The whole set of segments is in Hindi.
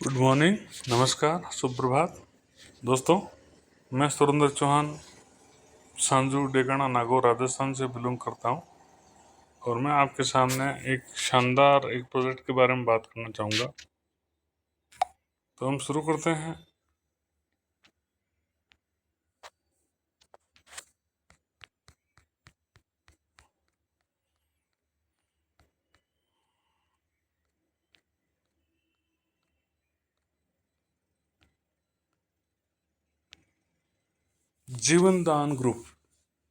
गुड मॉर्निंग, नमस्कार, सुप्रभात दोस्तों। मैं सुरेंद्र चौहान सांजू डेगाना नागौर राजस्थान से बिलोंग करता हूं और मैं आपके सामने एक शानदार एक प्रोजेक्ट के बारे में बात करना चाहूँगा। तो हम शुरू करते हैं। जीवन दान ग्रुप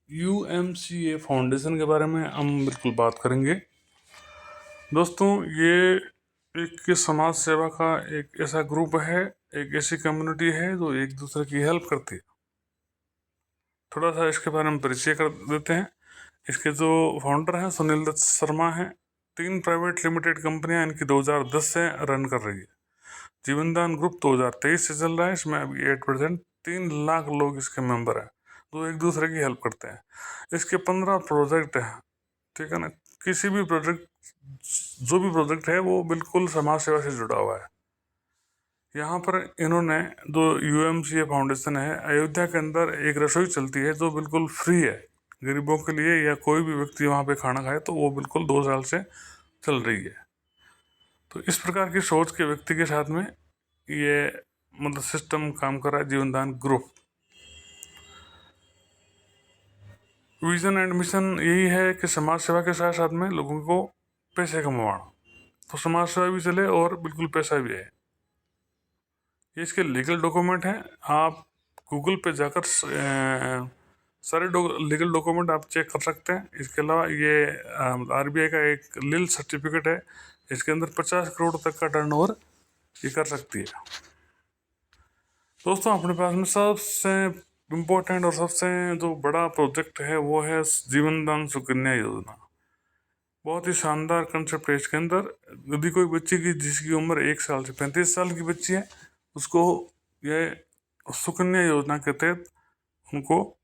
UMCA फाउंडेशन के बारे में हम बिल्कुल बात करेंगे। दोस्तों, ये एक समाज सेवा का एक ऐसा ग्रुप है, एक ऐसी कम्युनिटी है जो एक दूसरे की हेल्प करती है। थोड़ा सा इसके बारे में परिचय कर देते हैं। इसके जो फाउंडर हैं सुनील दत्त शर्मा हैं। 3 प्राइवेट लिमिटेड कंपनियां इनकी 2010 से रन कर रही है। जीवनदान ग्रुप 2023 से चल रहा है। इसमें अभी 8% 3 लाख लोग इसके मेंबर हैं जो एक दूसरे की हेल्प करते हैं। इसके 15 प्रोजेक्ट हैं, ठीक है ना। किसी भी प्रोजेक्ट, जो भी प्रोजेक्ट है वो बिल्कुल समाज सेवा से जुड़ा हुआ है। यहाँ पर इन्होंने जो UMCA फाउंडेशन है, अयोध्या के अंदर एक रसोई चलती है जो बिल्कुल फ्री है गरीबों के लिए, या कोई भी व्यक्ति वहाँ पे खाना खाए तो वो बिल्कुल 2 साल से चल रही है। तो इस प्रकार की सोच के व्यक्ति के साथ में ये मतलब सिस्टम काम कर रहा है जीवनदान ग्रुप। विजन एंड मिशन यही है कि समाज सेवा के साथ साथ में लोगों को पैसे कमाना, तो समाज सेवा भी चले और बिल्कुल पैसा भी है। ये इसके लीगल डॉक्यूमेंट हैं। आप गूगल पे जाकर सारे लीगल डॉक्यूमेंट आप चेक कर सकते हैं। इसके अलावा ये RBI का एक लील सर्टिफिकेट है। इसके अंदर 50 करोड़ तक का टर्नओवर ये कर सकती है। दोस्तों, अपने पास में सबसे इम्पोर्टेंट और सबसे जो बड़ा प्रोजेक्ट है वो है जीवन दान सुकन्या योजना। बहुत ही शानदार कंसेप्ट है इसके अंदर। यदि कोई बच्ची की जिसकी उम्र 1 साल से 35 साल की बच्ची है, उसको ये सुकन्या योजना के तहत उनको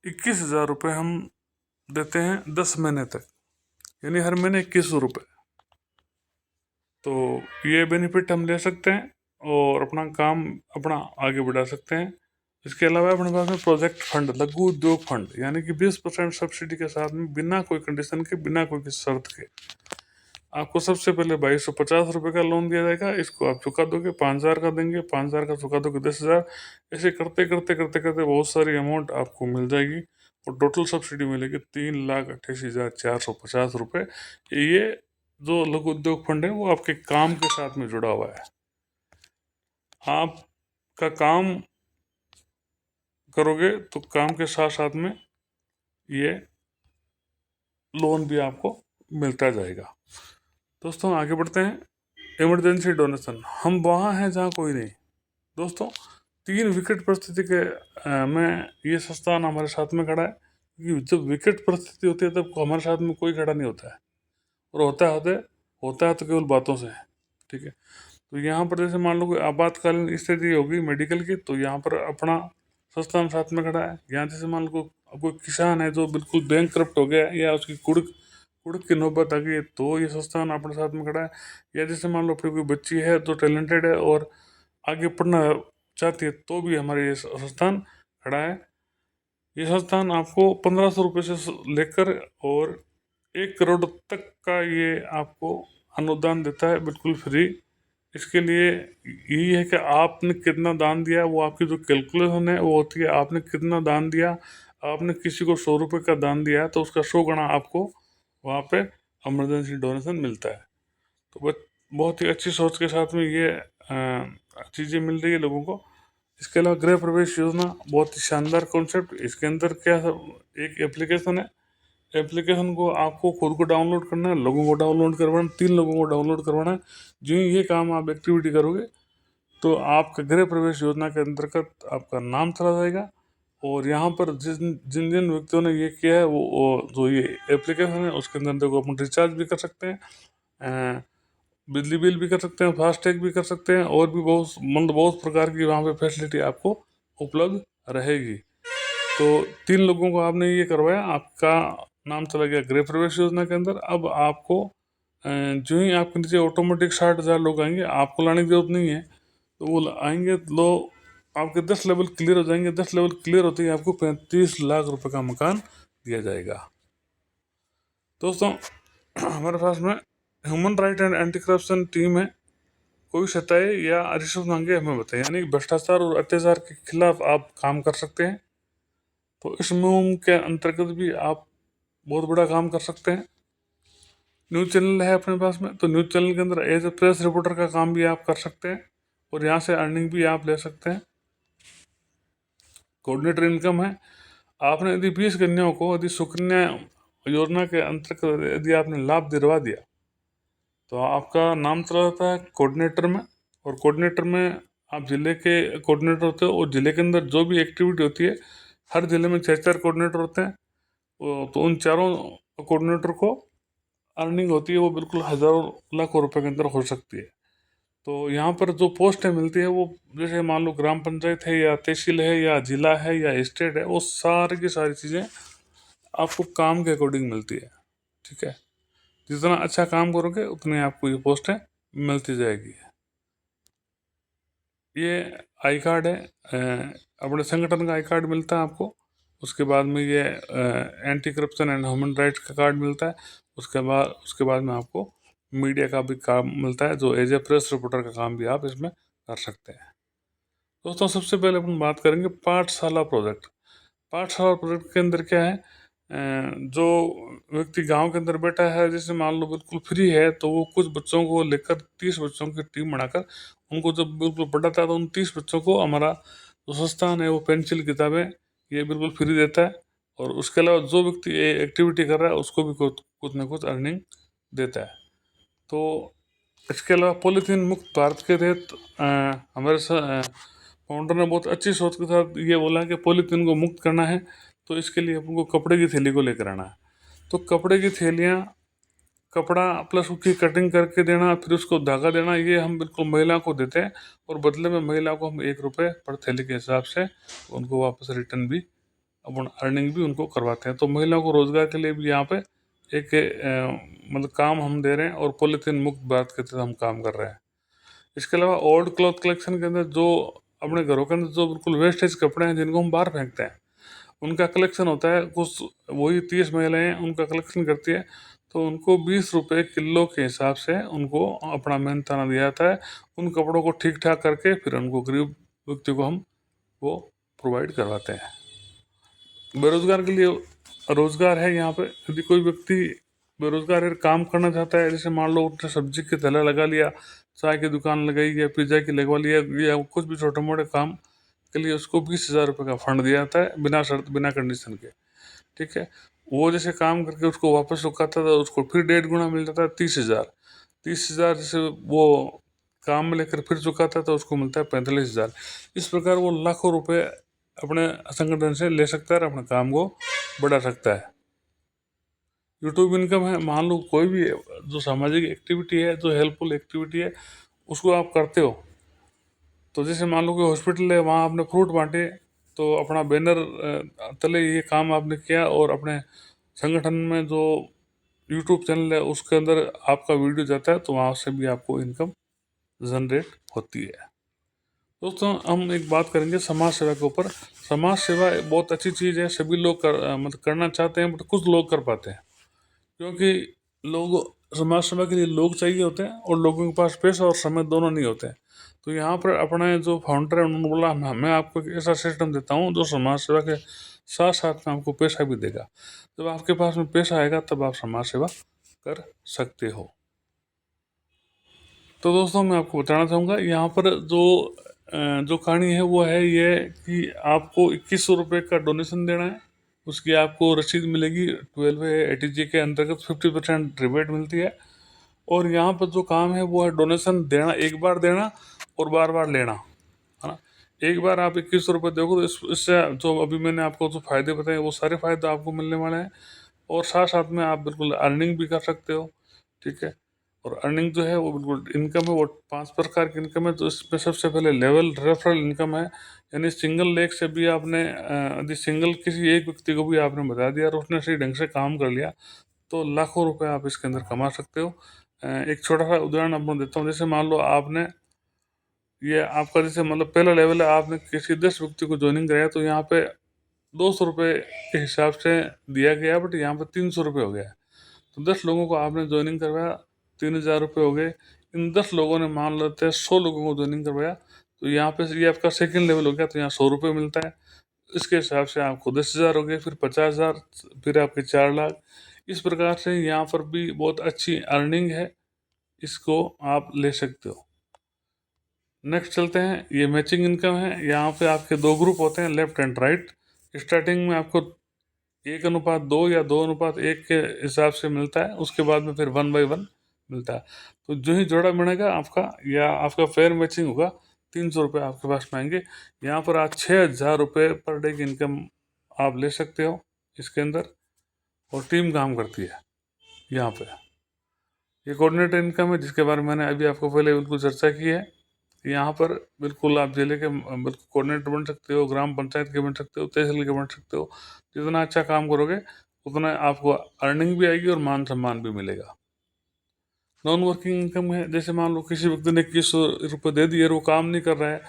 21,000 रुपये हम देते हैं 10 महीने तक, यानी हर महीने 2100 रुपये। तो ये बेनिफिट हम ले सकते हैं और अपना काम अपना आगे बढ़ा सकते हैं। इसके अलावा अपने पास में प्रोजेक्ट फंड, लघु उद्योग फंड, यानी कि 20% सब्सिडी के साथ में बिना कोई कंडीशन के, बिना कोई किसी शर्त के आपको सबसे पहले 2250 रुपये का लोन दिया जाएगा। इसको आप चुका दोगे, 5000 का देंगे, 5000 का चुका दोगे 10,000। ऐसे करते करते करते करते बहुत सारी अमाउंट आपको मिल जाएगी और टोटल सब्सिडी मिलेगी 3,88,450 रुपये। ये जो लघु उद्योग फंड है वो आपके काम के साथ में जुड़ा हुआ है। आपका काम करोगे तो काम के साथ साथ में ये लोन भी आपको मिलता जाएगा। दोस्तों, आगे बढ़ते हैं। इमरजेंसी डोनेशन, हम वहाँ हैं जहाँ कोई नहीं। दोस्तों, 3 विकट परिस्थिति के में ये संस्थान हमारे साथ में खड़ा है, क्योंकि जब विकट परिस्थिति होती है तब हमारे साथ में कोई खड़ा नहीं होता है, और होता है तो केवल बातों से है, ठीक है। तो यहाँ पर जैसे मान लो कोई आपातकालीन स्थिति होगी मेडिकल की, तो यहाँ पर अपना संस्थान साथ में खड़ा है। यहाँ जैसे मान लो कोई किसान है जो बिल्कुल बैंक करप्ट हो गया है या उसकी कुड़क की नौबत आ गई है, तो ये संस्थान अपने साथ में खड़ा है। या जैसे मान लो अपनी कोई बच्ची है जो टैलेंटेड है और आगे पढ़ना चाहती है, तो भी हमारे ये संस्थान खड़ा है। ये संस्थान आपको 1500 रुपये से लेकर और 1 करोड़ तक का ये आपको अनुदान देता है, बिल्कुल फ्री। इसके लिए यही है कि आपने कितना दान दिया, वो आपकी जो कैलकुलेशन है वो होती है आपने कितना दान दिया। आपने किसी को 100 रुपये का दान दिया है तो उसका 100 गुना आपको वहाँ पे इमरजेंसी डोनेशन मिलता है। तो बहुत ही अच्छी सोच के साथ में ये चीज़ें मिल रही है लोगों को। इसके अलावा गृह प्रवेश योजना, बहुत ही शानदार कॉन्सेप्ट। इसके अंदर क्या एक एप्लीकेशन है। एप्लीकेशन को आपको खुद को डाउनलोड करना है, लोगों को डाउनलोड करवाना, 3 लोगों को डाउनलोड करवाना है। जो ये काम आप एक्टिविटी करोगे तो आपका गृह प्रवेश योजना के अंतर्गत आपका नाम चला जाएगा। और यहाँ पर जिन जिन जिन व्यक्तियों ने ये किया है वो जो ये एप्लीकेशन है उसके अंदर देखो अपन रिचार्ज भी कर सकते हैं, बिजली बिल भी कर सकते हैं, फास्टैग भी कर सकते हैं, और भी बहुत प्रकार की वहाँ पे फैसिलिटी आपको उपलब्ध रहेगी। तो 3 लोगों को आपने ये करवाया, आपका नाम चला गया गृह प्रवेश योजना के अंदर। अब आपको जो ही आपके नीचे ऑटोमेटिक 60,000 लोग आएंगे, आपको लाने की जरूरत नहीं है। तो वो आएंगे तो आपके 10 लेवल क्लियर हो जाएंगे। 10 लेवल क्लियर होते ही आपको 35 लाख रुपए का मकान दिया जाएगा। दोस्तों हमारे पास में human right and anti corruption team है। कोई सताए या रिश्वत मांगे हमें बताएं, यानी भ्रष्टाचार और अत्याचार के खिलाफ आप काम कर सकते हैं। तो इस मुहिम के अंतर्गत भी आप बहुत बड़ा काम कर सकते हैं। न्यूज़ चैनल है अपने पास में, तो न्यूज़ चैनल के अंदर एज ए प्रेस रिपोर्टर का काम भी आप कर सकते हैं और यहाँ से अर्निंग भी आप ले सकते हैं। कोऑर्डिनेटर इनकम है, आपने यदि 20 कन्याओं को यदि सुकन्या योजना के अंतर्गत यदि आपने लाभ दिलवा दिया तो आपका नाम चला जाता है कोऑर्डिनेटर में। और कोऑर्डिनेटर में आप जिले के कोऑर्डिनेटर होते हो और जिले के अंदर जो भी एक्टिविटी होती है, हर जिले में 6 कोऑर्डिनेटर होते हैं। तो उन चारों कोऑर्डिनेटर को अर्निंग होती है वो बिल्कुल हज़ारों लाखों रुपए के अंदर हो सकती है। तो यहाँ पर जो पोस्टें मिलती है वो जैसे मान लो ग्राम पंचायत है या तहसील है या जिला है या स्टेट है, वो सारी की सारी चीज़ें आपको काम के अकॉर्डिंग मिलती है। ठीक है, जितना अच्छा काम करोगे उतनी आपको ये पोस्टें मिलती जाएगी। ये आई कार्ड है, अपने संगठन का आई कार्ड मिलता है आपको। उसके बाद में ये anti corruption and human rights का कार्ड मिलता है। उसके बाद में आपको मीडिया का भी काम मिलता है, जो एज ए प्रेस रिपोर्टर का काम भी आप इसमें कर सकते हैं। दोस्तों सबसे पहले अपन बात करेंगे पाठशाला प्रोजेक्ट। पाठशाला प्रोजेक्ट के अंदर क्या है, जो व्यक्ति गांव के अंदर बैठा है, जैसे मान लो बिल्कुल फ्री है, तो वो कुछ बच्चों को लेकर 30 बच्चों की टीम बनाकर उनको जब बिल्कुल पढ़ाता है तो उन 30 बच्चों को हमारा जो संस्थान है वो पेंसिल किताबें ये बिल्कुल फ्री देता है। और उसके अलावा जो व्यक्ति ये एक्टिविटी कर रहा है उसको भी कुछ ना कुछ अर्निंग देता है। तो इसके अलावा पॉलीथीन मुक्त भारत के तहत हमारे फाउंडर ने बहुत अच्छी सोच के साथ ये बोला कि पॉलीथीन को मुक्त करना है, तो इसके लिए अपन को कपड़े की थैली को लेकर आना है। तो कपड़े की थैलियाँ, कपड़ा प्लस उसकी कटिंग करके देना, फिर उसको धागा देना, ये हम बिल्कुल महिला को देते हैं और बदले में महिला को हम 1 रुपये पर थैली के हिसाब से उनको वापस रिटर्न भी अपन अर्निंग भी उनको करवाते हैं। तो महिलाओं को रोजगार के लिए भी यहाँ पे एक मतलब काम हम दे रहे हैं और पॉलीथीन मुक्त भारत के तहत हम काम कर रहे हैं। इसके अलावा ओल्ड क्लॉथ कलेक्शन के अंदर जो अपने घरों के अंदर जो बिल्कुल वेस्टेज कपड़े हैं जिनको हम बाहर फेंकते हैं, उनका कलेक्शन होता है। कुछ वही 30 महिलाएं उनका कलेक्शन करती है, तो उनको 20 रुपये किलो के हिसाब से उनको अपना मेहनताना दिया जाता है। उन कपड़ों को ठीक ठाक करके फिर उनको गरीब व्यक्ति को हम वो प्रोवाइड करवाते हैं। बेरोजगार के लिए रोजगार है यहाँ पे। यदि कोई व्यक्ति बेरोजगार है, काम करना चाहता है, जैसे मान लो उसने सब्जी के ठेला लगा लिया, चाय की दुकान लगाई या पिज्ज़ा की लगवा लिया या कुछ भी छोटे मोटे काम के लिए, उसको 20,000 रुपये का फंड दिया जाता है बिना शर्त बिना कंडीशन के। ठीक है, वो जैसे काम करके उसको वापस चुकाता था, उसको फिर 1.5 गुना मिल जाता है 30,000। 30,000 जैसे वो काम में लेकर फिर चुकाता था उसको मिलता है 45,000। इस प्रकार वो लाखों रुपए अपने संगठन से ले सकता है और अपने काम को बढ़ा सकता है। यूट्यूब इनकम है, मान लो कोई भी जो सामाजिक एक्टिविटी है, जो हेल्पफुल एक्टिविटी है, उसको आप करते हो। तो जैसे मान लो कि हॉस्पिटल है, वहाँ आपने फ्रूट बांटे, तो अपना बैनर तले ये काम आपने किया और अपने संगठन में जो यूट्यूब चैनल है उसके अंदर आपका वीडियो जाता है, तो वहाँ से भी आपको इनकम जनरेट होती है। दोस्तों हम एक बात करेंगे समाज सेवा के ऊपर। समाज सेवा बहुत अच्छी चीज़ है, सभी लोग मतलब करना चाहते हैं, बट कुछ लोग कर पाते हैं, क्योंकि लोग समाज सेवा के लिए लोग चाहिए होते हैं और लोगों के पास पैसा और समय दोनों नहीं होते हैं। तो यहाँ पर अपने जो फाउंडर है उन्होंने बोला मैं आपको एक ऐसा सिस्टम देता हूँ जो समाज सेवा के साथ साथ में आपको पैसा भी देगा। जब आपके पास में पैसा आएगा तब आप समाज सेवा कर सकते हो। तो दोस्तों मैं आपको बताना चाहूँगा यहाँ पर जो कहानी है वो है ये कि आपको 2100 रुपये का डोनेशन देना है, उसकी आपको रसीद मिलेगी। 12A के अंतर्गत 50% रिबेट मिलती है। और यहाँ पर जो काम है वो है डोनेशन देना, एक बार देना और बार बार लेना, है ना। एक बार आप 2100 रुपये दोगे तो इससे जो अभी मैंने आपको जो फ़ायदे बताए वो सारे फ़ायदे आपको मिलने वाले हैं और साथ साथ में आप बिल्कुल अर्निंग भी कर सकते हो। ठीक है, और अर्निंग जो है वो बिल्कुल इनकम है वो 5 प्रकार की इनकम है। तो इसमें सबसे पहले लेवल रेफरल इनकम है, यानी सिंगल लेग से भी आपने यदि सिंगल किसी एक व्यक्ति को भी आपने बता दिया और उसने सही ढंग से काम कर लिया तो लाखों रुपए आप इसके अंदर कमा सकते हो। एक छोटा सा उदाहरण आपको देता हूँ। जैसे मान लो आपने ये आपका जैसे मतलब पहला लेवल है, आपने किसी 10 व्यक्ति को ज्वाइनिंग कराया तो यहाँ पे 200 रुपये के हिसाब से दिया गया, बट यहाँ पे 300 रुपये हो गया। तो 10 लोगों को आपने ज्वाइनिंग करवाया, 3,000 रुपये हो गए। इन 10 लोगों ने मान लेते हैं 100 लोगों को ज्वाइनिंग करवाया, तो यहाँ पे ये आपका सेकंड लेवल हो गया, तो यहाँ 100 रुपये मिलता है। इसके हिसाब से आपको 10,000 हो गए, फिर 50,000, फिर आपके 4 लाख। इस प्रकार से यहाँ पर भी बहुत अच्छी अर्निंग है, इसको आप ले सकते हो। नेक्स्ट चलते हैं, ये मैचिंग इनकम है। यहाँ पे आपके दो ग्रुप होते हैं, लेफ्ट एंड राइट। स्टार्टिंग में आपको 1:2 या 2:1 के हिसाब से मिलता है, उसके बाद में फिर 1/1 मिलता है। तो जो ही जोड़ा बनेगा आपका या आपका फेयर मैचिंग होगा, 300 रुपये आपके पास में आएंगे। यहाँ पर आज 6,000 रुपये पर डे की इनकम आप ले सकते हो इसके अंदर, और टीम काम करती है यहाँ पे। ये कोऑर्डिनेटर इनकम है, जिसके बारे में मैंने अभी आपको पहले बिल्कुल चर्चा की है। यहाँ पर बिल्कुल आप जिले के बिल्कुल कोऑर्डिनेटर बन सकते हो, ग्राम पंचायत के बन सकते हो, तहसील के बन सकते हो। जितना अच्छा काम करोगे उतना आपको अर्निंग भी आएगी और मान सम्मान भी मिलेगा। नॉन वर्किंग इनकम है, जैसे मान लो किसी व्यक्ति ने 21 रुपये दे दिए और वो काम नहीं कर रहा है,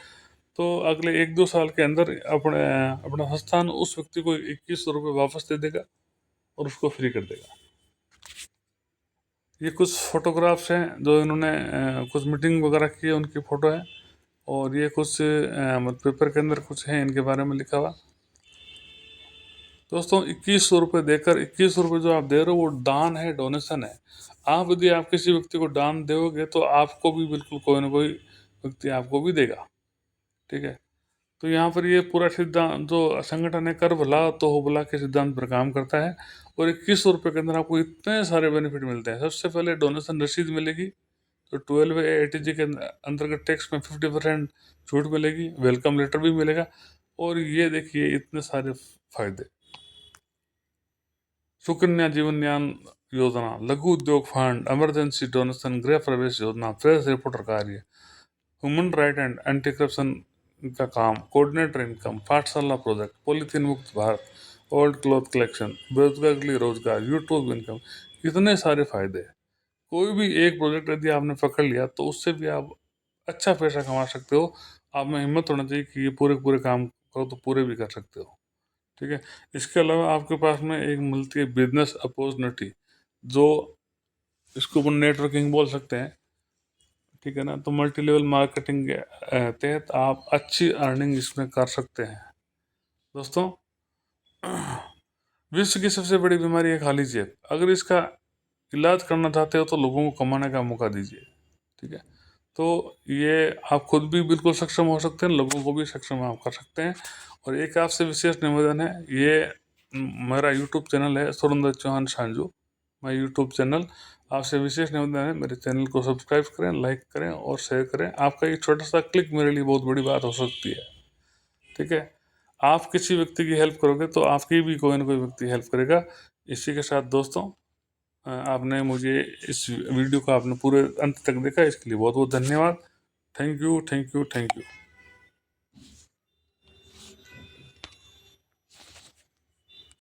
तो अगले 1-2 साल के अंदर अपना संस्थान उस व्यक्ति को 21 रुपये वापस दे देगा और उसको फ्री कर देगा। ये कुछ फोटोग्राफ्स हैं जो इन्होंने कुछ मीटिंग वगैरह की है, उनकी फ़ोटो है। और ये कुछ मतलब पेपर के अंदर कुछ है इनके बारे में लिखा हुआ। दोस्तों 2100 रुपये देकर, 21 रुपये जो आप दे रहे हो वो दान है, डोनेशन है। आप यदि आप किसी व्यक्ति को दान दोगे तो आपको भी बिल्कुल कोई ना कोई व्यक्ति आपको भी देगा, ठीक है। तो यहाँ पर ये पूरा सिद्धांत जो संगठन है, कर भला तो हो भला के सिद्धांत पर काम करता है। और 2100 रुपये के अंदर आपको इतने सारे बेनिफिट मिलते हैं। सबसे पहले डोनेशन रसीद मिलेगी, तो 12A के अंतर्गत टैक्स में 50% छूट मिलेगी, वेलकम लेटर भी मिलेगा। और ये देखिए इतने सारे फायदे, सुकन्या जीवन ज्ञान योजना, लघु उद्योग फंड, इमरजेंसी डोनेशन, गृह प्रवेश योजना, प्रेस रिपोर्टर कार्य, human right and anti corruption का काम, कोऑर्डिनेटर इनकम, पाठशाला प्रोजेक्ट, पॉलीथीन मुक्त भारत, ओल्ड क्लॉथ कलेक्शन, बेरोजगार के लिए रोजगार, यूट्यूब इनकम। कितने सारे फायदे। कोई भी एक प्रोजेक्ट यदि आपने पकड़ लिया तो उससे भी आप अच्छा पैसा कमा सकते हो। आप में हिम्मत होना चाहिए कि ये पूरे पूरे काम करो तो पूरे भी कर सकते हो, ठीक है। इसके अलावा आपके पास में एक मिलती है बिजनेस अपॉर्चुनिटी, जो इसको अपन नेटवर्किंग बोल सकते हैं, ठीक है ना। तो मल्टी लेवल मार्केटिंग के तहत आप अच्छी अर्निंग इसमें कर सकते हैं। दोस्तों विश्व की सबसे बड़ी बीमारी है खाली जेब। अगर इसका इलाज करना चाहते हो तो लोगों को कमाने का मौका दीजिए, ठीक है। तो ये आप खुद भी बिल्कुल सक्षम हो सकते हैं, लोगों को भी सक्षम आप कर सकते हैं। और एक आपसे विशेष निवेदन है, ये मेरा यूट्यूब चैनल है Surendra Chauhan Sanju, my YouTube channel. आपसे विशेष निवेदन है, मेरे चैनल को सब्सक्राइब करें, लाइक करें और शेयर करें। आपका एक छोटा सा क्लिक मेरे लिए बहुत बड़ी बात हो सकती है, ठीक है। आप किसी व्यक्ति की हेल्प करोगे तो आपकी भी कोई ना कोई व्यक्ति हेल्प करेगा। इसी के साथ दोस्तों, आपने मुझे इस वीडियो को आपने पूरे अंत तक देखा, इसके लिए बहुत बहुत धन्यवाद। Thank you, thank you, thank you.